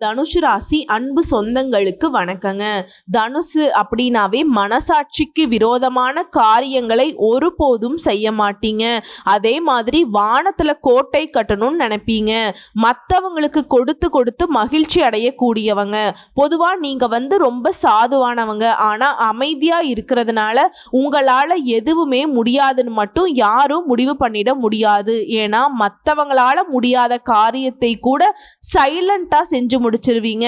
தனுசு ராசி அன்பு சொந்தங்களுக்கு வணக்கங்க. தனுசு அப்படின்னாவே மனசாட்சிக்கு விரோதமான காரியங்களை ஒருபோதும் செய்ய மாட்டீங்க. அதே மாதிரி வானத்துல கோட்டை கட்டணும்னு நினைப்பீங்க. மற்றவங்களுக்கு கொடுத்து கொடுத்து மகிழ்ச்சி அடையக்கூடியவங்க. பொதுவா நீங்க ரொம்ப சாதுவானவங்க. ஆனா அமைதியா இருக்கிறதுனால உங்களால எதுவுமே முடியாதுன்னு மட்டும் யாரும் முடிவு பண்ணிட முடியாது. ஏன்னா மற்றவங்களால முடியாத காரியத்தை கூட சைலண்டா செஞ்சு முடிச்சிருவீங்க.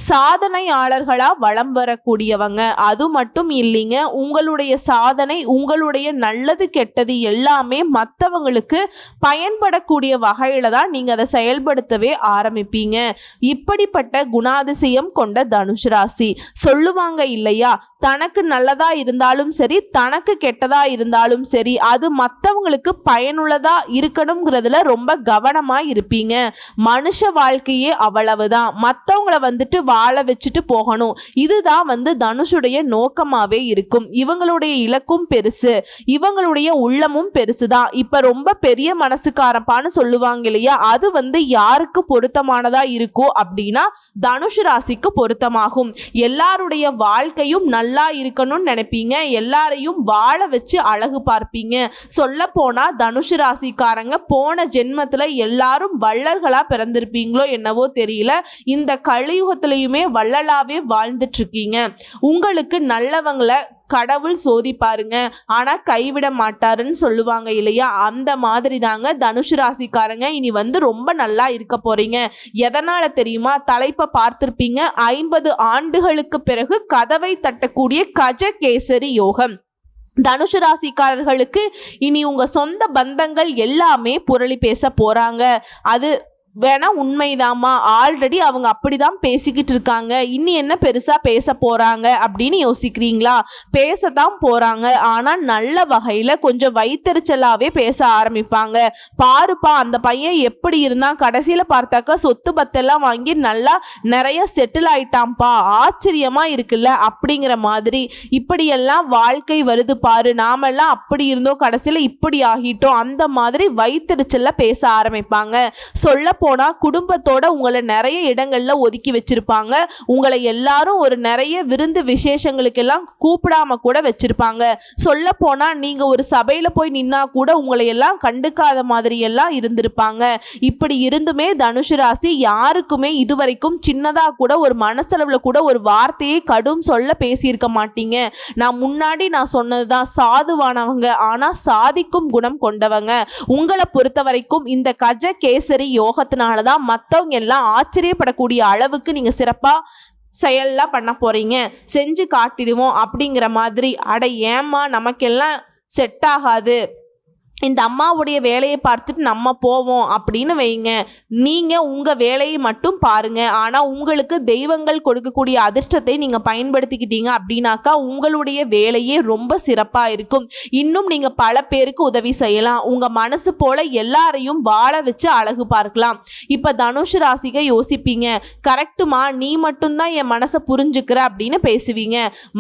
சாதனையாளர்களா வலம் வரக்கூடியவங்க. அது மட்டும் இல்லைங்க, உங்களுடைய சாதனை, உங்களுடைய நல்லது கெட்டது எல்லாமே மற்றவங்களுக்கு பயன்படக்கூடிய வகையில தான் நீங்க அதை செயல்படுத்தவே ஆரம்பிப்பீங்க. இப்படிப்பட்ட குணாதிசயம் கொண்ட தனுசு ராசி சொல்லுவாங்க இல்லையா, தனக்கு நல்லதா இருந்தாலும் சரி, தனக்கு கெட்டதா இருந்தாலும் சரி, அது மற்றவங்களுக்கு பயனுள்ளதா இருக்கணுங்கிறதுல ரொம்ப கவனமா இருப்பீங்க. மனுஷ வாழ்க்கையே அவ்வளவுதான். மற்றவங்கள வாழ வச்சுட்டு போகணும். இதுதான் தனுஷுடைய நோக்கமாவே இருக்கும். இவங்களுடைய இலக்கும் பெருசு, இவங்களுடைய உள்ளமும் பெருசுதான். இப்ப ரொம்ப பெரிய மனசுக்காரப்பான்னு சொல்லுவாங்க இல்லையா, அது யாருக்கு பொருத்தமானதா இருக்கோ அப்படின்னா தனுஷு ராசிக்கு பொருத்தமாகும். எல்லாருடைய வாழ்க்கையும் நல்லா இருக்கணும்னு நினைப்பீங்க. எல்லாரையும் வாழ வச்சு அழகு பார்ப்பீங்க. சொல்ல போனா தனுஷு ராசிக்காரங்க போன ஜென்மத்துல எல்லாரும் வள்ளல்களா பிறந்திருப்பீங்களோ என்னவோ தெரியல. இந்த கலியுகத்திலையுமே வள்ளலாவே வாழ்ந்துட்டு இருக்கீங்க. உங்களுக்கு நல்லவங்களை கடவுள் சோதிப்பாருங்க, ஆனா கைவிட மாட்டாருன்னு சொல்லுவாங்க இல்லையா, அந்த மாதிரி தாங்க தனுஷு ராசிக்காரங்க இனி ரொம்ப நல்லா இருக்க போறீங்க. எதனால தெரியுமா? தலைப்பை பார்த்திருப்பீங்க. 50 ஆண்டுகளுக்கு பிறகு கதவை தட்டக்கூடிய கஜகேசரி யோகம். தனுஷு ராசிக்காரர்களுக்கு இனி உங்க சொந்த பந்தங்கள் எல்லாமே புரளி பேச போறாங்க. அது வேணா உண்மைதாமா, ஆல்ரெடி அவங்க அப்படிதான் பேசிக்கிட்டு இருக்காங்க, இன்னி என்ன பெருசா பேச போறாங்க அப்படின்னு யோசிக்கிறீங்களா? பேசத்தான் போறாங்க, ஆனா நல்ல வகையில கொஞ்சம் வைத்தறிச்சலாவே பேச ஆரம்பிப்பாங்க. பாருப்பா அந்த பையன் எப்படி இருந்தான், கடைசியில பார்த்தாக்கா சொத்து பத்தெல்லாம் வாங்கி நல்லா நிறைய செட்டில் ஆயிட்டான்ப்பா, ஆச்சரியமா இருக்குல்ல அப்படிங்கிற மாதிரி. இப்படியெல்லாம் வாழ்க்கை வருது பாரு, நாமெல்லாம் அப்படி இருந்தோம் கடைசியில இப்படி ஆகிட்டோம், அந்த மாதிரி வைத்தறிச்சல்ல பேச ஆரம்பிப்பாங்க. சொல்ல போனா குடும்பத்தோட உங்களை நிறைய இடங்கள்ல ஒதுக்கி வச்சிருப்பாங்க. உங்களை எல்லாரும் ஒரு நிறைய விருந்து விசேஷங்களுக்கு எல்லாம் கூப்பிடாம கூட வச்சிருப்பாங்க. சொல்ல போனா நீங்க ஒரு சபையில போய் நின்னா கூட உங்களை எல்லாம் கண்டுக்காத மாதிரி எல்லாம் இருந்திருப்பாங்க. இப்படி இருந்துமே தனுஷு ராசி யாருக்குமே இதுவரைக்கும் சின்னதா கூட ஒரு மனசளவுல கூட ஒரு வார்த்தையை கடும் சொல்ல பேசியிருக்க மாட்டீங்க. முன்னாடி நான் சொன்னதுதான், சாதுவானவங்க ஆனா சாதிக்கும் குணம் கொண்டவங்க. உங்களை பொறுத்த வரைக்கும் இந்த கஜகேசரி யோகத்தினாலதான் மற்றவங்க எல்லாம் ஆச்சரியப்படக்கூடிய அளவுக்கு நீங்க சிறப்பா செயல்லாம் பண்ண போறீங்க. செஞ்சு காட்டிடுவோம் அப்படிங்கிற மாதிரி. அட ஏமா நமக்கெல்லாம் செட் ஆகாது, இந்த அம்மாவுடைய வேலையை பார்த்துட்டு நம்ம போவோம் அப்படின்னு வைங்க. நீங்கள் உங்கள் வேலையை மட்டும் பாருங்கள். ஆனால் உங்களுக்கு தெய்வங்கள் கொடுக்கக்கூடிய அதிர்ஷ்டத்தை நீங்கள் பயன்படுத்திக்கிட்டீங்க அப்படின்னாக்கா உங்களுடைய வேலையே ரொம்ப சிறப்பாக இருக்கும். இன்னும் நீங்கள் பல பேருக்கு உதவி செய்யலாம். உங்கள் மனசு போல் எல்லாரையும் வாழ வச்சு அழகு பார்க்கலாம். இப்போ தனுஷு ராசிக்கு யோசிப்பீங்க, கரெக்டுமா நீ மட்டும்தான் என் மனசை புரிஞ்சுக்கிற அப்படின்னு பேசுவீங்க.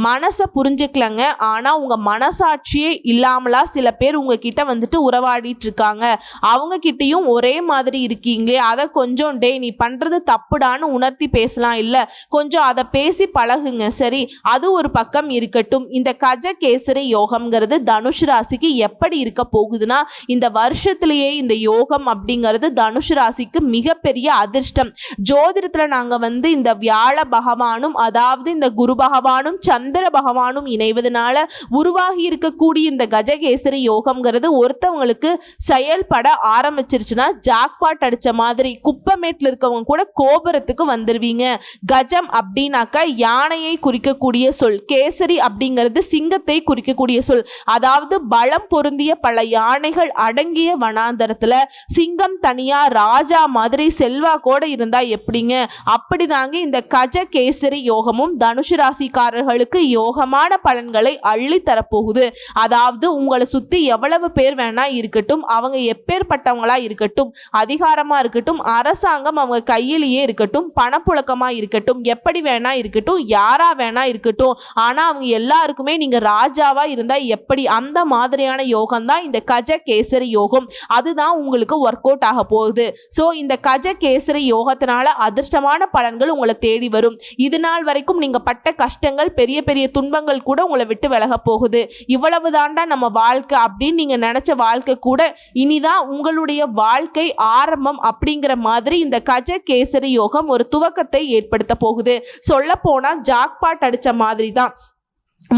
மனசை புரிஞ்சுக்கலங்க, ஆனால் உங்கள் மனசாட்சியே இல்லாமலா சில பேர் உங்ககிட்ட உறவாடிட்டு இருக்காங்க. அவங்க கிட்டயும் ஒரே மாதிரி இருக்கீங்களே, அதை கொஞ்சம் டே நீ பண்றது தப்புடான்னு உணர்த்தி பேசலாம். இல்ல கொஞ்சம் அதை பேசி பழகுங்க. சரி, அது ஒரு பக்கம் இருக்கட்டும். இந்த கஜகேசரி யோகம்ங்கிறது தனுஷு ராசிக்கு எப்படி இருக்க போகுதுன்னா, இந்த வருஷத்திலேயே இந்த யோகம் அப்படிங்கிறது தனுஷு ராசிக்கு மிகப்பெரிய அதிர்ஷ்டம். ஜோதிடத்துல நாங்க இந்த வியாழ பகவானும் அதாவது இந்த குரு பகவானும் சந்திர பகவானும் இணைவதனால உருவாகி இருக்கக்கூடிய இந்த கஜகேசரி யோகம்ங்கிறது ஒருத்தவங்களுக்கு செயல்பட ஆரம்பிச்சிருச்சுன்னா ஜாக்பாட் அடிச்ச மாதிரி குப்பமேட்ல இருக்கவங்க கூட கோபுரத்துக்கு வந்துருவீங்க. கஜம் அப்படின்னாக்க யானையை குறிக்கக்கூடிய சொல். கேசரி அப்படிங்கிறது சிங்கத்தை குறிக்கக்கூடிய சொல். அதாவது பலம் பொருந்திய பல யானைகள் அடங்கிய வனாந்தரத்துல சிங்கம் தனியா ராஜா மாதிரி செல்வாக்கோட இருந்தா எப்படிங்க, அப்படிதாங்க இந்த கஜகேசரி யோகமும் தனுஷு ராசிக்காரர்களுக்கு யோகமான பலன்களை அள்ளி தரப்போகுது. அதாவது உங்களை சுத்தி எவ்வளவு பேர் வேணா இருக்கட்டும், அவங்க எப்பேற்பட்டவங்களா இருக்கட்டும், அதிகாரமா இருக்கட்டும், அரசாங்கம் அவங்க கையிலேயே இருக்கட்டும், பணப்புழக்கமா இருக்கட்டும், எப்படி வேணா இருக்கட்டும், யாரா வேணா இருக்கட்டும், ஆனா அவங்க எல்லாருக்குமே நீங்க ராஜாவா இருந்தா எப்படி, அந்த மாதிரியான யோகம் தான் இந்த கஜகேசரி யோகம். அதுதான் உங்களுக்கு ஒர்க் அவுட் ஆக போகுது. ஸோ இந்த கஜகேசரி யோகத்தினால அதிர்ஷ்டமான பலன்கள் உங்களை தேடி வரும். இது நாள் வரைக்கும் நீங்க பட்ட கஷ்டங்கள், பெரிய பெரிய துன்பங்கள் கூட உங்களை விட்டு விலக போகுது. இவ்வளவு தாண்டா நம்ம வாழ்க்கை அப்படின்னு நீங்க நினைச்ச வாழ்க்கை கூட இனிதான் உங்களுடைய வாழ்க்கை ஆரம்பம் அப்படிங்கிற மாதிரி இந்த கஜகேசரி யோகம் ஒரு துவக்கத்தை ஏற்படுத்த போகுது. சொல்ல போனா ஜாக்பாட் அடிச்ச மாதிரி தான்.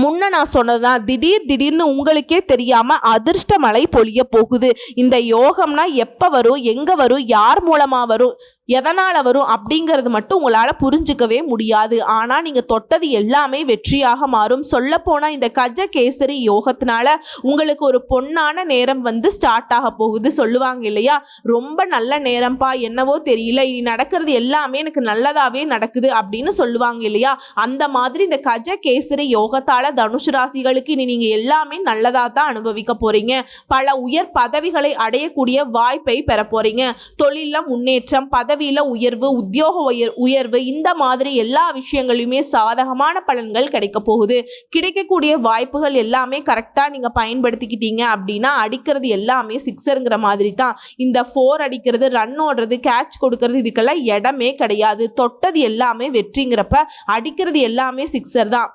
முன்ன நான் சொன்னதுதான், திடீர்னு உங்களுக்கே தெரியாம அதிர்ஷ்ட மழை பொழிய போகுது. இந்த யோகம்னா எப்ப வரும், எங்க வரும், யார் மூலமா வரும், எதனால வரும் அப்படிங்கிறது மட்டும் உங்களால புரிஞ்சுக்கவே முடியாது. ஆனா நீங்க தொட்டது எல்லாமே வெற்றியாக மாறும். சொல்ல போனா இந்த கஜகேசரி யோகத்தினால உங்களுக்கு ஒரு பொன்னான நேரம் வந்து ஸ்டார்ட் ஆக போகுது. சொல்லுவாங்க இல்லையா, ரொம்ப நல்ல நேரம்பா, என்னவோ தெரியல, இனி நடக்கிறது எல்லாமே எனக்கு நல்லதாவே நடக்குது அப்படின்னு சொல்லுவாங்க இல்லையா. அந்த மாதிரி இந்த கஜகேசரி யோகத்தால தனுசு ராசிகளுக்கு இனி நீங்க எல்லாமே நல்லதா தான் அனுபவிக்க போறீங்க. பல உயர் பதவிகளை அடையக்கூடிய வாய்ப்பை பெற போறீங்க. தொழில முன்னேற்றம், பதவியில உயர்வு, உத்தியோக உயர்வு, இந்த மாதிரி எல்லா விஷயங்களுமே சாதகமான பலன்கள் கிடைக்க போகுது. கிடைக்கக்கூடிய வாய்ப்புகள் எல்லாமே கரெக்டா நீங்க பயன்படுத்திக்கிட்டீங்க அப்படின்னா அடிக்கிறது எல்லாமே சிக்ஸருங்கிற மாதிரி தான். இந்த 4 அடிக்கிறது, ரன் ஓடுறது, கேட்ச் கொடுக்கறது, இதுக்கெல்லாம் இடமே கிடையாது. தொட்டது எல்லாமே வெற்றிங்கிறப்ப அடிக்கிறது எல்லாமே சிக்ஸர் தான்.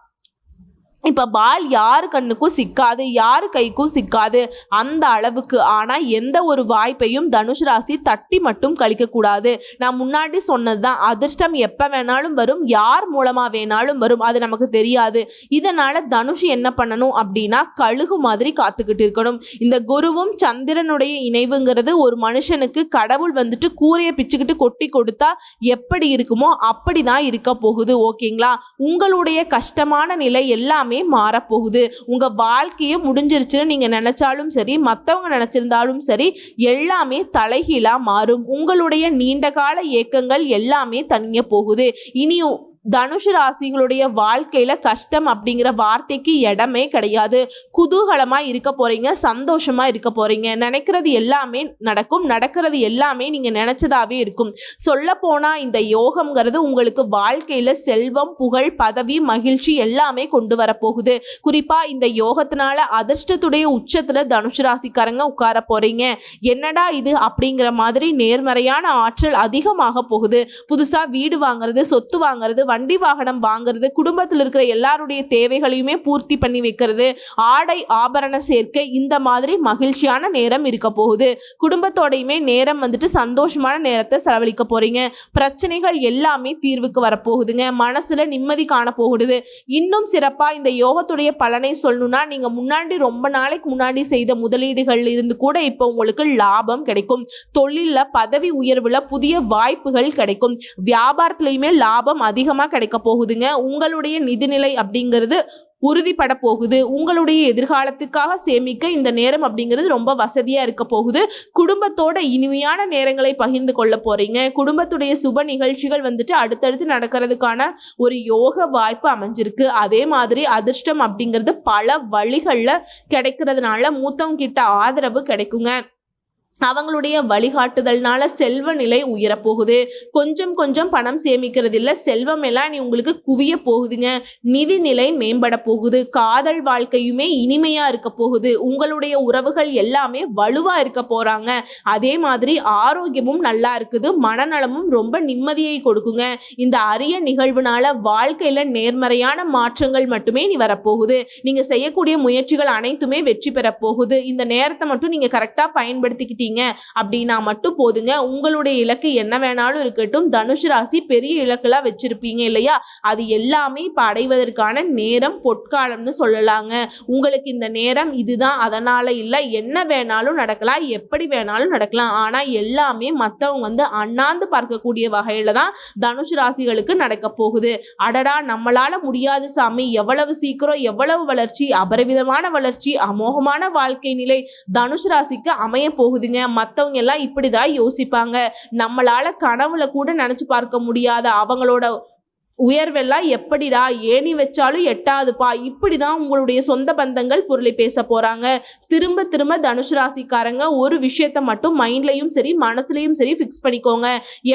இப்போ பால் யார் கண்ணுக்கும் சிக்காது, யார் கைக்கும் சிக்காது அந்த அளவுக்கு. ஆனால் எந்த ஒரு வாய்ப்பையும் தனுஷ் ராசி தட்டி மட்டும் கழிக்கக்கூடாது. நான் முன்னாடி சொன்னது தான், அதிர்ஷ்டம் எப்போ வேணாலும் வரும், யார் மூலமாக வேணாலும் வரும், அது நமக்கு தெரியாது. இதனால் தனுஷ் என்ன பண்ணணும் அப்படின்னா கழுகு மாதிரி காத்துக்கிட்டு இருக்கணும். இந்த குருவும் சந்திரனுடைய இணைவுங்கிறது ஒரு மனுஷனுக்கு கடவுள் வந்துட்டு கூரையை பிச்சுக்கிட்டு கொட்டி கொடுத்தா எப்படி இருக்குமோ அப்படி தான் இருக்க போகுது. ஓகேங்களா, உங்களுடைய கஷ்டமான நிலை எல்லாமே மாறப்போகுது. உங்க வாழ்க்கையே முடிஞ்சிருச்சுன்னு நீங்க நினைச்சாலும் சரி, மற்றவங்க நினைச்சிருந்தாலும் சரி, எல்லாமே தலைகீழா மாறும். உங்களுடைய நீண்டகால ஏக்கங்கள் எல்லாமே தனிய போகுது. இனி தனுஷு ராசிகளுடைய வாழ்க்கையில கஷ்டம் அப்படிங்கிற வார்த்தைக்கு இடமே கிடையாது. குதூகலமா இருக்க போறீங்க, சந்தோஷமா இருக்க போறீங்க. நினைக்கிறது எல்லாமே நடக்கும், நடக்கிறது எல்லாமே நீங்க நினைச்சதாவே இருக்கும். சொல்ல போனா இந்த யோகம்ங்கிறது உங்களுக்கு வாழ்க்கையில செல்வம், புகழ், பதவி, மகிழ்ச்சி எல்லாமே கொண்டு வரப்போகுது. குறிப்பா இந்த யோகத்தினால அதிர்ஷ்டத்துடைய உச்சத்துல தனுஷு ராசிக்காரங்க உட்கார போறீங்க. என்னடா இது அப்படிங்கிற மாதிரி நேர்மறையான ஆற்றல் அதிகமாக போகுது. புதுசா வீடு வாங்குறது, சொத்து வாங்குறது, வண்டி வாகனம் வாங்குறது, குடும்பத்தில் இருக்கிற எல்லாருடைய தேவைகளையுமே பூர்த்தி பண்ணி வைக்கிறது, ஆடை ஆபரண சேர்க்கை, இந்த மாதிரி மகிழ்ச்சியான நேரம் இருக்க போகுது. குடும்பத்தோடையுமே நேரம் வந்துட்டு சந்தோஷமான நேரத்தை செலவழிக்க போறீங்க. பிரச்சனைகள் எல்லாமே தீர்வுக்கு வரப்போகுதுங்க. மனசுல நிம்மதி காண போகுது. இன்னும் சிறப்பா இந்த யோகத்துடைய பலனை சொல்லணும்னா, நீங்க முன்னாடி ரொம்ப நாளைக்கு முன்னாடி செய்த முதலீடுகள் இருந்து கூட இப்போ உங்களுக்கு லாபம் கிடைக்கும். தொழில பதவி உயர்வுல புதிய வாய்ப்புகள் கிடைக்கும். வியாபாரத்திலையுமே லாபம் அதிகமாக கிடைக்க போகுதுங்க. உங்களுடைய நிதிநிலை அப்படிங்கிறது உறுதிப்பட போகுது. உங்களுடைய எதிர்காலத்துக்காக சேமிக்க இந்த நேரம் அப்படிங்கிறது ரொம்ப வசதியா இருக்க போகுது. குடும்பத்தோட இனிமையான நேரங்களை பகிர்ந்து கொள்ள போறீங்க. குடும்பத்துடைய சுப நிகழ்ச்சிகள் வந்துட்டு அடுத்தடுத்து நடக்கிறதுக்கான ஒரு யோக வாய்ப்பு அமைஞ்சிருக்கு. அதே மாதிரி அதிர்ஷ்டம் அப்படிங்கிறது பல வழிகள்ல கிடைக்கிறதுனால மூத்தவங்க கிட்ட ஆதரவு கிடைக்குங்க. அவங்களுடைய வழிகாட்டுதல்னால செல்வ நிலை உயரப்போகுது. கொஞ்சம் கொஞ்சம் பணம் சேமிக்கிறது இல்லை, செல்வம் எல்லாம் நீ உங்களுக்கு குவிய போகுதுங்க. நிதி நிலை மேம்பட போகுது. காதல் வாழ்க்கையுமே இனிமையா இருக்க போகுது. உங்களுடைய உறவுகள் எல்லாமே வலுவா இருக்க போறாங்க. அதே மாதிரி ஆரோக்கியமும் நல்லா இருக்குது. மனநலமும் ரொம்ப நிம்மதியை கொடுக்குங்க. இந்த அரிய நிகழ்வுனால வாழ்க்கையில நேர்மறையான மாற்றங்கள் மட்டுமே நீ வரப்போகுது. நீங்க செய்யக்கூடிய முயற்சிகள் அனைத்துமே வெற்றி பெற போகுது. இந்த நேரத்தை மட்டும் நீங்க கரெக்டா பயன்படுத்திக்கிட்டீங்க அப்படின்னா மட்டும் போதுங்க. உங்களுடைய இலக்கு என்ன வேணாலும் இருக்கட்டும், தனுஷு ராசி பெரிய இலக்கெல்லாம் வச்சிருப்பீங்க இல்லையா, அது எல்லாமே இப்ப அடைவதற்கான நேரம், பொற்காலம்னு சொல்லலாங்க. உங்களுக்கு இந்த நேரம் இதுதான் அதனால இல்லை, என்ன வேணாலும் நடக்கலாம், எப்படி வேணாலும் நடக்கலாம். ஆனா எல்லாமே மற்றவங்க வந்து அண்ணாந்து பார்க்கக்கூடிய வகையில தான் தனுஷு ராசிகளுக்கு நடக்க போகுது. அடடா, நம்மளால முடியாது சாமி, எவ்வளவு சீக்கிரம், எவ்வளவு வளர்ச்சி, அபரிவிதமான வளர்ச்சி, அமோகமான வாழ்க்கை நிலை தனுஷு ராசிக்கு அமைய போகுதுங்க. மற்றவங்க எல்லாம் இப்படிதான் யோசிப்பாங்க. நம்மளால கனவுல கூட நினைச்சு பார்க்க முடியாத அவங்களோட உயர்வெல்லாம் எப்படிடா ஏணி வச்சாலும் எட்டாதுப்பா, இப்படிதான் உங்களுடைய சொந்த பந்தங்கள் பொருளை பேச போறாங்க. திரும்ப திரும்ப தனுசு ராசிக்காரங்க ஒரு விஷயத்த மட்டும் மைண்ட்லயும் சரி மனசுலயும் சரி ஃபிக்ஸ் பண்ணிக்கோங்க.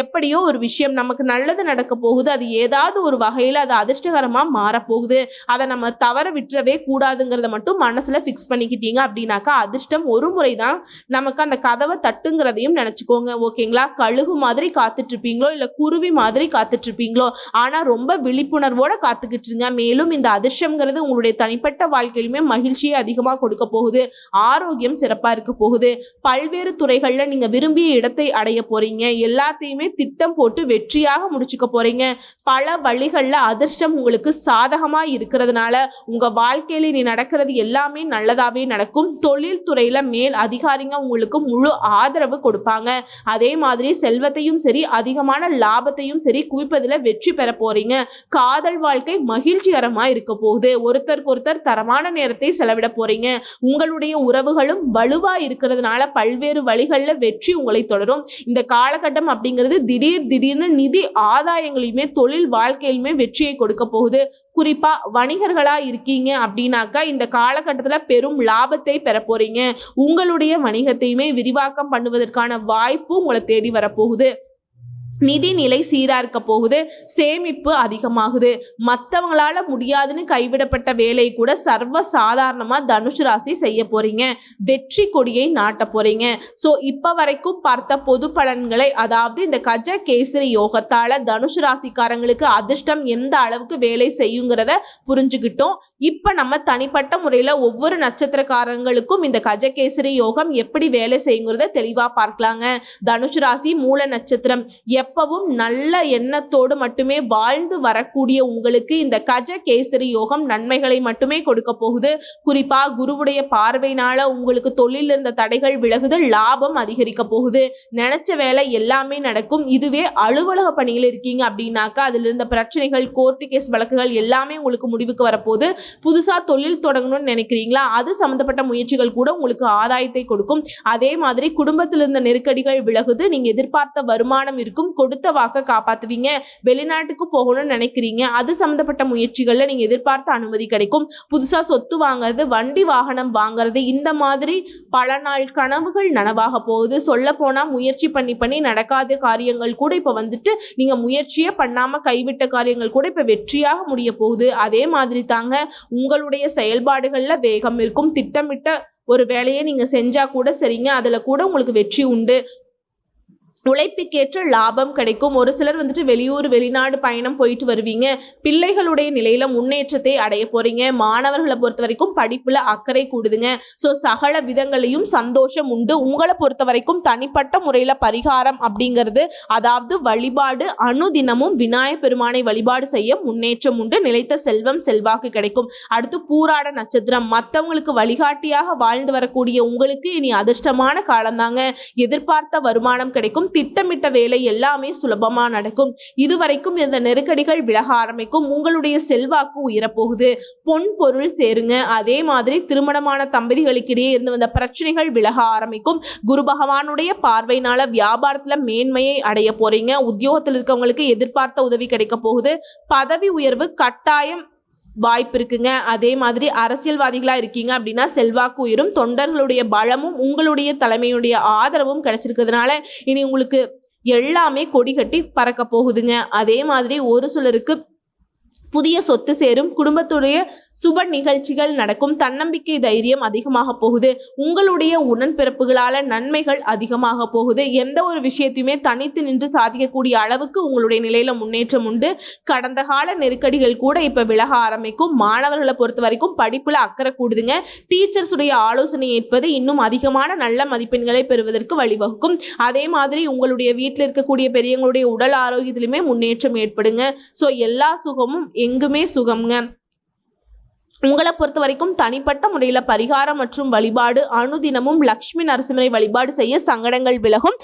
எப்படியோ ஒரு விஷயம் நமக்கு நல்லது நடக்க போகுது, அது ஏதாவது ஒரு வகையில அது அதிர்ஷ்டகரமா மாறப்போகுது, அதை நம்ம தவற விட்டுறவே கூடாதுங்கிறத மட்டும் மனசுல ஃபிக்ஸ் பண்ணிக்கிட்டீங்க அப்படின்னாக்கா அதிர்ஷ்டம் ஒரு முறை தான் நமக்கு அந்த கதவை தட்டுங்கிறதையும் நினைச்சுக்கோங்க. ஓகேங்களா? கழுகு மாதிரி காத்துட்டு இருப்பீங்களோ இல்ல குருவி மாதிரி காத்துட்டு இருப்பீங்களோ, ஆனா ரொம்ப விழிப்புணர்வோட காத்துக்கிட்டு இருங்க. மேலும் இந்த அதிர்ஷ்டம்ங்கிறது உங்களுடைய தனிப்பட்ட வாழ்க்கையிலுமே மகிழ்ச்சியை அதிகமா கொடுக்க போகுது. ஆரோக்கியம் சிறப்பா இருக்க போகுது. பல்வேறு துறைகள்ல நீங்க விரும்பிய இடத்தை அடைய போறீங்க. எல்லாத்தையுமே திட்டம் போட்டு வெற்றியாக முடிச்சுக்க போறீங்க. பல வழிகள்ல அதிர்ஷ்டம் உங்களுக்கு சாதகமா இருக்கிறதுனால உங்க வாழ்க்கையில நீ நடக்கிறது எல்லாமே நல்லதாவே நடக்கும். தொழில் துறையில மேல் அதிகாரிங்க உங்களுக்கு முழு ஆதரவு கொடுப்பாங்க. அதே மாதிரி செல்வத்தையும் சரி அதிகமான லாபத்தையும் சரி குவிப்பதில் வெற்றி பெற போறீங்க. காதல் வாழ்க்கை மகிழ்ச்சிகரமா இருக்க போகுது. ஒருத்தருக்கு ஒருத்தர் தரமான நேரத்தை செலவிட போறீங்க. உங்களுடைய உறவுகளும் வலுவா இருக்கிறதுனால பல்வேறு வழிகள்ல வெற்றி உங்களை தொடரும். இந்த காலகட்டம் அப்படிங்கிறது திடீர்னு நிதி ஆதாயங்களையுமே தொழில் வாழ்க்கையிலுமே வெற்றியை கொடுக்க போகுது. குறிப்பா வணிகர்களா இருக்கீங்க அப்படின்னாக்கா இந்த காலகட்டத்துல பெரும் லாபத்தை பெற போறீங்க. உங்களுடைய வணிகத்தையுமே விரிவாக்கம் பண்ணுவதற்கான வாய்ப்பு உங்களை தேடி வரப்போகுது. நிதி நிலை சீரா இருக்க போகுது. சேமிப்பு அதிகமாகுது. மற்றவங்களால முடியாதுன்னு கைவிடப்பட்ட வேலை கூட சர்வ சாதாரணமா தனுசு ராசி செய்ய போறீங்க. வெற்றி கொடியை நாட்ட போறீங்க. ஸோ இப்போ வரைக்கும் பார்த்த பொது பலன்களை, அதாவது இந்த கஜ கேசரி யோகத்தால தனுசு ராசிக்காரங்களுக்கு அதிர்ஷ்டம் எந்த அளவுக்கு வேலை செய்யுங்கிறத புரிஞ்சுக்கிட்டோம். இப்போ நம்ம தனிப்பட்ட முறையில் ஒவ்வொரு நட்சத்திரக்காரங்களுக்கும் இந்த கஜ கேசரி யோகம் எப்படி வேலை செய்யுங்கிறத தெளிவாக பார்க்கலாங்க. தனுசு ராசி மூல நட்சத்திரம். எப்பவும் நல்ல எண்ணத்தோடு மட்டுமே வாழ்ந்து வரக்கூடிய உங்களுக்கு இந்த கஜ கேசரி யோகம் நன்மைகளை மட்டுமே கொடுக்க போகுது. குறிப்பா குருவுடைய பார்வையினால உங்களுக்கு தொழில் இருந்த தடைகள் விலகுது, லாபம் அதிகரிக்க போகுது. நினைச்ச வேலை எல்லாமே நடக்கும். இதுவே அலுவலக பணியில் இருக்கீங்க அப்படின்னாக்கா அதில் இருந்த பிரச்சனைகள், கோர்ட்டு கேஸ் வழக்குகள் எல்லாமே உங்களுக்கு முடிவுக்கு வரப்போகுது. புதுசா தொழில் தொடங்கணும்னு நினைக்கிறீங்களா, அது சம்பந்தப்பட்ட முயற்சிகள் கூட உங்களுக்கு ஆதாயத்தை கொடுக்கும். அதே மாதிரி குடும்பத்தில் இருந்த நெருக்கடிகள் விலகுது. நீங்க எதிர்பார்த்த வருமானம் இருக்கும். கொடுத்த வாக்க காப்பாத்துவீங்க. வெளிநாட்டுக்கு போகணும்னு நினைக்கிறீங்க, அது சம்பந்தப்பட்ட முயற்சிகள்ல நீங்க எதிர்பார்த்த அனுமதி கிடைக்கும். புதுசா சொத்து வாங்குறது, வண்டி வாகனம் வாங்குறது, இந்த மாதிரி பல நாள் கனவுகள் நனவாக போகுது. சொல்ல போனா முயற்சி பண்ணி நடக்காத காரியங்கள் கூட இப்ப வந்துட்டு நீங்க முயற்சியே பண்ணாம கைவிட்ட காரியங்கள் கூட இப்ப வெற்றியாக முடிய போகுது. அதே மாதிரி தாங்க உங்களுடைய செயல்பாடுகள்ல வேகம் இருக்கும். திட்டமிட்ட ஒரு வேலையை நீங்க செஞ்சா கூட சரிங்க, அதுல கூட உங்களுக்கு வெற்றி உண்டு. உழைப்புக்கேற்ற லாபம் கிடைக்கும். ஒரு சிலர் வந்துட்டு வெளியூர் வெளிநாடு பயணம் போயிட்டு வருவீங்க. பிள்ளைகளுடைய நிலையில முன்னேற்றத்தை அடைய போறீங்க. மாணவர்களை பொறுத்த வரைக்கும் படிப்புல அக்கறை கூடுதுங்க. ஸோ சகல விதங்களையும் சந்தோஷம் உண்டு. உங்களை பொறுத்த வரைக்கும் தனிப்பட்ட முறையில பரிகாரம் அப்படிங்கிறது, அதாவது வழிபாடு, அனுதினமும் விநாயகர் பெருமானை வழிபாடு செய்ய முன்னேற்றம் உண்டு. நிலைத்த செல்வம் செல்வாக்கு கிடைக்கும். அடுத்து பூராட நட்சத்திரம். மற்றவங்களுக்கு வழிகாட்டியாக வாழ்ந்து வரக்கூடிய உங்களுக்கு இனி அதிர்ஷ்டமான காலம்தாங்க. எதிர்பார்த்த வருமானம் கிடைக்கும். திட்டமிட்ட வேலை எல்லாமே சுலபமா நடக்கும். இதுவரைக்கும் இந்த நெருக்கடிகள் விலக ஆரம்பிக்கும். உங்களுடைய செல்வாக்கு உயரப்போகுது. பொன் பொருள் சேருங்க. அதே மாதிரி திருமணமான தம்பதிகளுக்கிடையே இருந்து வந்த பிரச்சனைகள் விலக ஆரம்பிக்கும். குரு பகவானுடைய பார்வையினால வியாபாரத்துல மேன்மையை அடைய போறீங்க. உத்தியோகத்தில் இருக்கவங்களுக்கு எதிர்பார்த்த உதவி கிடைக்க போகுது. பதவி உயர்வு கட்டாயம் வாய்ப்பு இருக்குங்க. அதே மாதிரி அரசியல்வாதிகளா இருக்கீங்க அப்படின்னா செல்வாக்கு உயரும். தொண்டர்களுடைய பலமும் உங்களுடைய தலைமையுடைய ஆதரவும் கிடைச்சிருக்கிறதுனால இனி உங்களுக்கு எல்லாமே கொடி கட்டி பறக்க போகுதுங்க. அதே மாதிரி ஒரு சிலருக்கு புதிய சொத்து சேரும். குடும்பத்துடைய சுப நிகழ்ச்சிகள் நடக்கும். தன்னம்பிக்கை தைரியம் அதிகமாக போகுது. உங்களுடைய உடன்பிறப்புகளால நன்மைகள் அதிகமாக போகுது. எந்த ஒரு விஷயத்தையுமே தனித்து நின்று சாதிக்கக்கூடிய அளவுக்கு உங்களுடைய நிலையில முன்னேற்றம் உண்டு. கடந்த கால நெருக்கடிகள் கூட இப்ப விலக ஆரம்பிக்கும். மாணவர்களை பொறுத்த வரைக்கும் படிப்புல அக்கறை கூடுதுங்க. டீச்சர்ஸ் உடைய ஆலோசனை ஏற்பது இன்னும் அதிகமான நல்ல மதிப்பெண்களை பெறுவதற்கு வழிவகுக்கும். அதே மாதிரி உங்களுடைய வீட்டில் இருக்கக்கூடிய பெரியவங்களுடைய உடல் ஆரோக்கியத்திலுமே முன்னேற்றம் ஏற்படுங்க. ஸோ எல்லா சுகமும் எங்குமே சுகம்ங்க. உங்களை பொறுத்த வரைக்கும் தனிப்பட்ட முறையில் பரிகாரம் மற்றும் வழிபாடு, அனுதினமும் லக்ஷ்மி நரசிம்மரை வழிபாடு செய்ய சங்கடங்கள் விலகும்.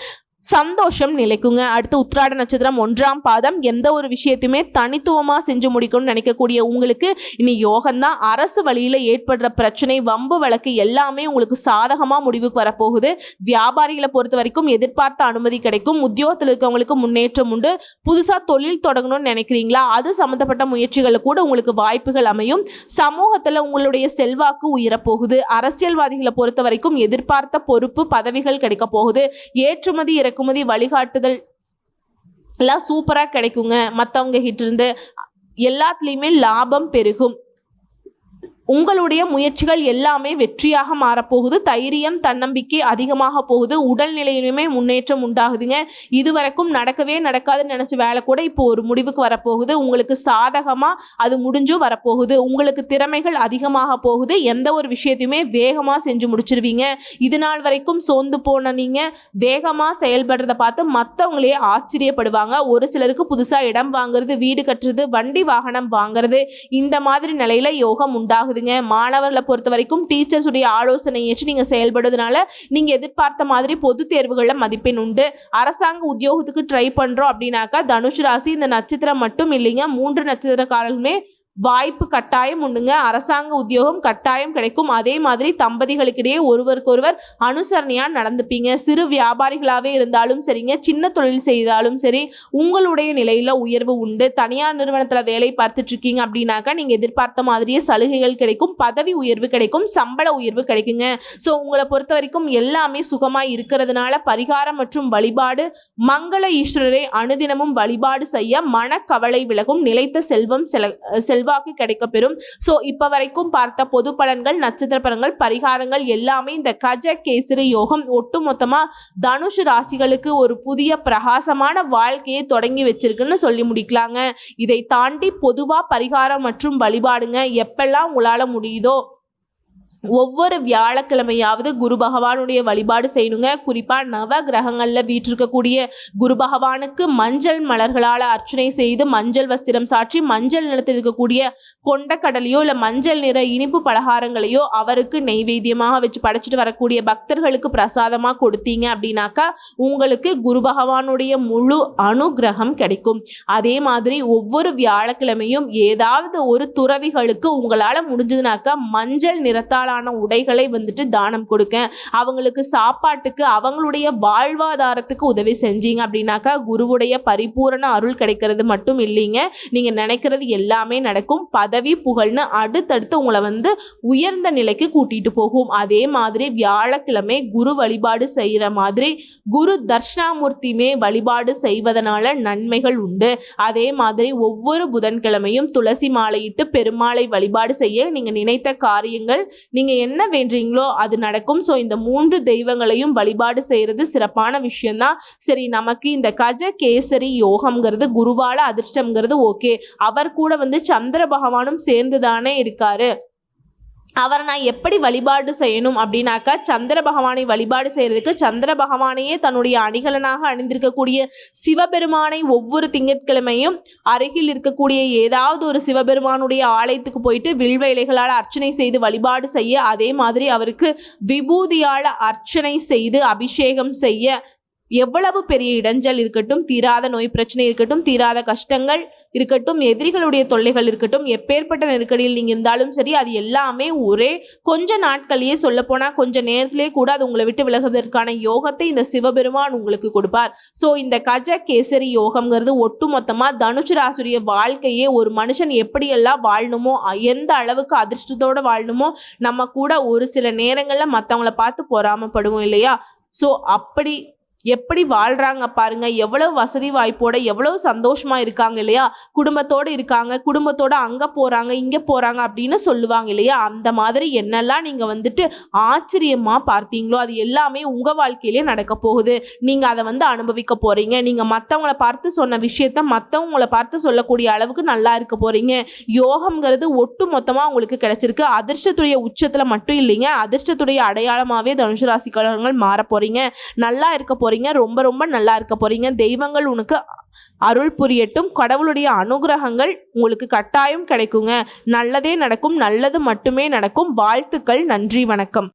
சந்தோஷம் நிலைக்குங்க. அடுத்து உத்திராட நட்சத்திரம் 1ஆம் பாதம். எந்த ஒரு விஷயத்தையுமே தனித்துவமா செஞ்சு முடிக்கணும்னு நினைக்கக்கூடிய உங்களுக்கு இனி யோகம்தான். அரசு வழியில ஏற்படுற பிரச்சனை, வம்பு வழக்கு எல்லாமே உங்களுக்கு சாதகமா முடிவுக்கு வரப்போகுது. வியாபாரிகளை பொறுத்த வரைக்கும் எதிர்பார்த்த அனுமதி கிடைக்கும். உத்தியோகத்தில் இருக்கவங்களுக்கு முன்னேற்றம் உண்டு. புதுசா தொழில் தொடங்கணும்னு நினைக்கிறீங்களா, அது சம்பந்தப்பட்ட முயற்சிகள் கூட உங்களுக்கு வாய்ப்புகள் அமையும். சமூகத்துல உங்களுடைய செல்வாக்கு உயரப்போகுது. அரசியல்வாதிகளை பொறுத்த வரைக்கும் எதிர்பார்த்த பொறுப்பு பதவிகள் கிடைக்க போகுது. ஏற்றுமதி இறக்குமதி வழிகாட்டுதல் எல்லாம் சூப்பரா கிடைக்குங்க. மற்றவங்க கிட்ட இருந்து எல்லாத்துலேயுமே லாபம் பெருகும். உங்களுடைய முயற்சிகள் எல்லாமே வெற்றியாக மாறப்போகுது. தைரியம் தன்னம்பிக்கை அதிகமாக போகுது. உடல்நிலையிலுமே முன்னேற்றம் உண்டாகுதுங்க. இதுவரைக்கும் நடக்கவே நடக்காதுன்னு நினச்ச வேலை கூட இப்போ ஒரு முடிவுக்கு வரப்போகுது. உங்களுக்கு சாதகமாக அது முடிஞ்சும் வரப்போகுது. உங்களுக்கு திறமைகள் அதிகமாக போகுது. எந்த ஒரு விஷயத்தையுமே வேகமாக செஞ்சு முடிச்சிருவீங்க. இது நாள் வரைக்கும் சோர்ந்து போன நீங்கள் வேகமாக செயல்படுறத பார்த்து மற்றவங்களே ஆச்சரியப்படுவாங்க. ஒரு சிலருக்கு புதுசாக இடம் வாங்குறது, வீடு கட்டுறது, வண்டி வாகனம் வாங்குறது, இந்த மாதிரி நிலையில் யோகம் உண்டாகுது. மாணவர்களை பொறுத்த வரைக்கும் டீச்சர்ஸ் உடைய ஆலோசனை ஏற்று நீங்க செயல்படுறதுனால நீங்க எதிர்பார்த்த மாதிரி பொது தேர்வுகள்ல மதிப்பெண் உண்டு. அரசாங்க உத்தியோகத்துக்கு ட்ரை பண்றோம் அப்படின்னாக்கா தனுசு ராசி இந்த நட்சத்திரம் மட்டும் இல்லைங்க, 3 நட்சத்திரக்காரர்களுமே வாய்ப்பு கட்டாயம் உண்டுங்க. அரசாங்க உத்தியோகம் கட்டாயம் கிடைக்கும். அதே மாதிரி தம்பதிகளுக்கிடையே ஒருவருக்கொருவர் அனுசரணையா நடந்துப்பீங்க. சிறு வியாபாரிகளாகவே இருந்தாலும் சரிங்க, சின்ன தொழில் செய்தாலும் சரி, உங்களுடைய நிலையில உயர்வு உண்டு. தனியார் நிறுவனத்தில் வேலை பார்த்துட்டு இருக்கீங்க அப்படின்னாக்கா நீங்க எதிர்பார்த்த மாதிரியே சலுகைகள் கிடைக்கும், பதவி உயர்வு கிடைக்கும், சம்பள உயர்வு கிடைக்குங்க. ஸோ உங்களை பொறுத்த வரைக்கும் எல்லாமே சுகமாய் இருக்கிறதுனால பரிகாரம் மற்றும் வழிபாடு, மங்கள ஈஸ்வரரை அனுதினமும் வழிபாடு செய்ய மனக்கவலை விலகும். நிலைத்த செல்வம் செல்வாக்கு கிடைக்கப்பெறும். ஸோ இப்போ வரைக்கும் பார்த்த பொது பலன்கள், நட்சத்திர பலன்கள், பரிகாரங்கள் எல்லாமே இந்த கஜ கேசரி யோகம் ஒட்டுமொத்தமாக தனுஷு ராசிகளுக்கு ஒரு புதிய பிரகாசமான வாழ்க்கையை தொடங்கி வச்சிருக்குன்னு சொல்லி முடிக்கலாங்க. இதை தாண்டி பொதுவாக பரிகாரம் மற்றும் வழிபாடுங்க எப்பெல்லாம் உங்களால் முடியுதோ ஒவ்வொரு வியாழக்கிழமையாவது குரு பகவானுடைய வழிபாடு செய்யணுங்க. குறிப்பாக நவ கிரகங்களில் வீற்றிருக்கக்கூடிய குரு பகவானுக்கு மஞ்சள் மலர்களால் அர்ச்சனை செய்து மஞ்சள் வஸ்திரம் சாற்றி மஞ்சள் நிலத்தில் இருக்கக்கூடிய கொண்டக்கடலையோ இல்லை மஞ்சள் நிற இனிப்பு பலகாரங்களையோ அவருக்கு நெய்வேத்தியமாக வச்சு படைச்சிட்டு வரக்கூடிய பக்தர்களுக்கு பிரசாதமாக கொடுத்தீங்க அப்படின்னாக்கா உங்களுக்கு குரு பகவானுடைய முழு அனுகிரகம் கிடைக்கும். அதே மாதிரி ஒவ்வொரு வியாழக்கிழமையும் ஏதாவது ஒரு துறவிகளுக்கு உங்களால் முடிஞ்சதுனாக்கா மஞ்சள் நிறத்தால் உடைகளை வந்துட்டு தானம் கொடுக்க, அவங்களுக்கு சாப்பாட்டுக்கு அவங்களுடைய வாழ்வாதாரத்துக்கு உதவி செஞ்சீங்க அப்படின்னாக்கா குருவுடைய பரிபூரண அருள் கிடைக்கிறது மட்டும் இல்லைங்க, நீங்க நினைக்கிறது எல்லாமே நடக்கும். பதவி புகழ்னு அடுத்தடுத்து உங்களை உயர்ந்த நிலைக்கு கூட்டிட்டு போகும். அதே மாதிரி வியாழக்கிழமை குரு வழிபாடு செய்யற மாதிரி குரு தர்ஷனாமூர்த்தியுமே வழிபாடு செய்வதனால நன்மைகள் உண்டு. அதே மாதிரி ஒவ்வொரு புதன்கிழமையும் துளசி மாலையிட்டு பெருமாளை வழிபாடு செய்ய நீங்க நினைத்த காரியங்கள் நீங்கள் என்ன வேண்டீங்களோ அது நடக்கும். ஸோ இந்த 3 தெய்வங்களையும் வழிபாடு செய்கிறது சிறப்பான விஷயம்தான். சரி, நமக்கு இந்த கஜ கேசரி யோகம்ங்கிறது குருவால அதிர்ஷ்டம்ங்கிறது ஓகே, அவர் கூட சந்திர பகவானும் சேர்ந்து தானே இருக்காரு. அவரை நான் எப்படி வழிபாடு செய்யணும் அப்படின்னாக்கா சந்திர பகவானை வழிபாடு செய்கிறதுக்கு சந்திர பகவானையே தன்னுடைய அணிகலனாக அணிந்திருக்கக்கூடிய சிவபெருமானை ஒவ்வொரு திங்கட்கிழமையும் அருகில் இருக்கக்கூடிய ஏதாவது ஒரு சிவபெருமானுடைய ஆலயத்துக்கு போயிட்டு வில்வ இலைகளால் அர்ச்சனை செய்து வழிபாடு செய்ய, அதே மாதிரி அவருக்கு விபூதியால் அர்ச்சனை செய்து அபிஷேகம் செய்ய, எவ்வளவு பெரிய இடைஞ்சல் இருக்கட்டும், தீராத நோய் பிரச்சனை இருக்கட்டும், தீராத கஷ்டங்கள் இருக்கட்டும், எதிரிகளுடைய தொல்லைகள் இருக்கட்டும், எப்பேற்பட்ட நெருக்கடியில் நீங்கள் இருந்தாலும் சரி, அது எல்லாமே ஒரே கொஞ்ச நாட்களையே சொல்லப்போனால் கொஞ்ச நேரத்திலே கூட அது உங்களை விட்டு விலகுவதற்கான யோகத்தை இந்த சிவபெருமான் உங்களுக்கு கொடுப்பார். ஸோ இந்த கஜ கேசரி யோகம்ங்கிறது ஒட்டு மொத்தமாக தனுசு ராசியுடைய வாழ்க்கையே ஒரு மனுஷன் எப்படியெல்லாம் வாழணுமோ, எந்த அளவுக்கு அதிர்ஷ்டத்தோடு வாழணுமோ, நம்ம கூட ஒரு சில நேரங்களில் மற்றவங்கள பார்த்து பொறாமப்படுவோம் இல்லையா? ஸோ அப்படி எப்படி வாழ்கிறாங்க பாருங்க, எவ்வளவு வசதி வாய்ப்போட எவ்வளவு சந்தோஷமா இருக்காங்க இல்லையா? குடும்பத்தோடு இருக்காங்க, குடும்பத்தோட அங்கே போகிறாங்க இங்கே போகிறாங்க அப்படின்னு சொல்லுவாங்க இல்லையா? அந்த மாதிரி என்னெல்லாம் நீங்கள் ஆச்சரியமாக பார்த்தீங்களோ அது எல்லாமே உங்கள் வாழ்க்கையிலே நடக்க போகுது. நீங்கள் அதை அனுபவிக்க போகிறீங்க. நீங்கள் மற்றவங்கள பார்த்து சொன்ன விஷயத்த மற்றவங்கள பார்த்து சொல்லக்கூடிய அளவுக்கு நல்லா இருக்க போகிறீங்க. யோகம்ங்கிறது ஒட்டு மொத்தமாக உங்களுக்கு கிடைச்சிருக்கு. அதிர்ஷ்டத்துடைய உச்சத்தில் மட்டும் இல்லைங்க, அதிர்ஷ்டத்துடைய அடையாளமாகவே தனுசு ராசிக்காரர்கள் மாற போகிறீங்க. நல்லா இருக்க போகிறீங்க, ரொம்ப ரொம்ப நல்லா இருக்க போறீங்க. தெய்வங்கள் உனக்கு அருள் புரியட்டும். கடவுளுடைய அனுகிரகங்கள் உங்களுக்கு கட்டாயம் கிடைக்குங்க. நல்லதே நடக்கும், நல்லது மட்டுமே நடக்கும். வாழ்த்துக்கள். நன்றி, வணக்கம்.